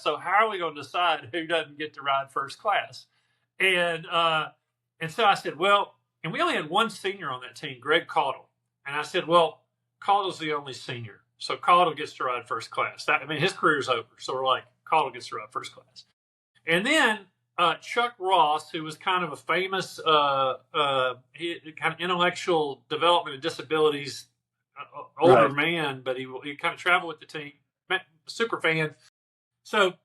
so how are we going to decide who doesn't get to ride first class? And so I said, well, and we only had one senior on that team, Greg Caudle. And I said, well, Caudle's the only senior. So Caudle gets to ride first class. His career's over. So we're like, Caudle gets to ride first class. And then Chuck Ross, who was kind of a famous kind of intellectual development and disabilities older man, but he kind of traveled with the team, super fan. So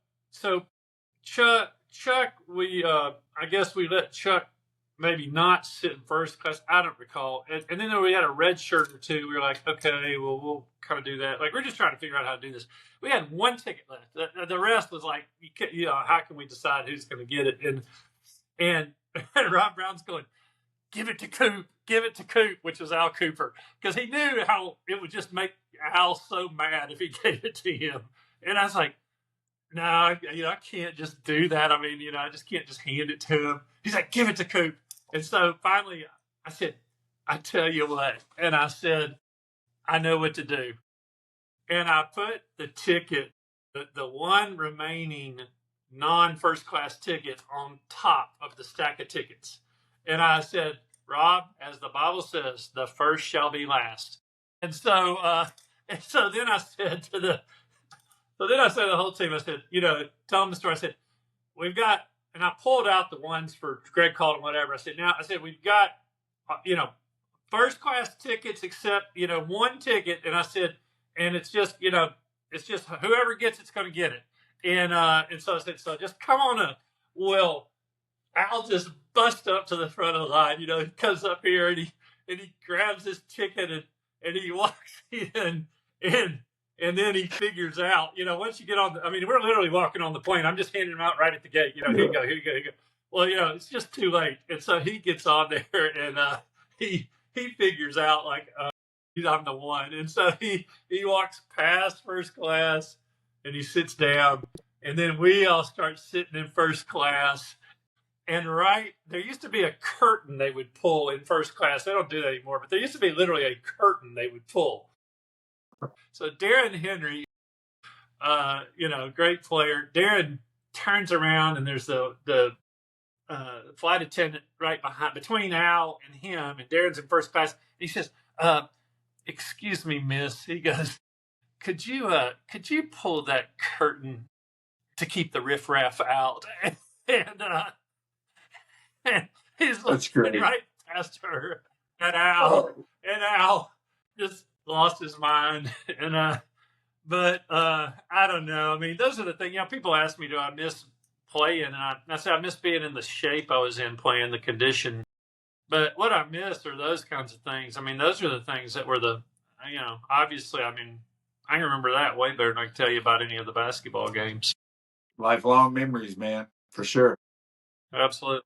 Chuck, I guess we let Chuck maybe not sit in first class. I don't recall. And then we had a red shirt or two. We were like, okay, well, we'll kind of do that. Like, we're just trying to figure out how to do this. We had one ticket left. The rest was like, how can we decide who's going to get it? And Rob Brown's going, give it to Coop, which was Al Cooper, because he knew how it would just make Al so mad if he gave it to him. And I was like, no, I can't just do that. I just can't just hand it to him. He's like, give it to Coop. And so finally I said, I tell you what. And I said, I know what to do. And I put the ticket, the one remaining non-first class ticket on top of the stack of tickets. And I said, Rob, as the Bible says, the first shall be last. And so then I said to the whole team, I said, tell them the story. I said, we've got, and I pulled out the ones for Greg Caldwell and whatever. I said, we've got, first class tickets except, one ticket. And I said, and it's just whoever gets it's going to get it. And so I said, so just come on up. Well, Al just bust up to the front of the line. He comes up here and he grabs his ticket and he walks in and then he figures out, once you get on we're literally walking on the plane. I'm just handing him out right at the gate. Here you go. Well, it's just too late. And so he gets on there and he figures out I'm the one. And so he walks past first class and he sits down. And then we all start sitting in first class. And there used to be a curtain they would pull in first class. They don't do that anymore, but there used to be literally a curtain they would pull. So Darren Henry, great player. Darren turns around and there's the flight attendant right between Al and him, and Darren's in first class. He says, "Excuse me, miss." He goes, "Could you pull that curtain to keep the riffraff out?" And he's looking right past her, and Al just lost his mind. But I don't know. Those are the things. People ask me, do I miss playing? And I say I miss being in the shape I was in playing, the condition. But what I miss are those kinds of things. Those are the things that were obviously, I can remember that way better than I can tell you about any of the basketball games. Lifelong memories, man, for sure. Absolutely.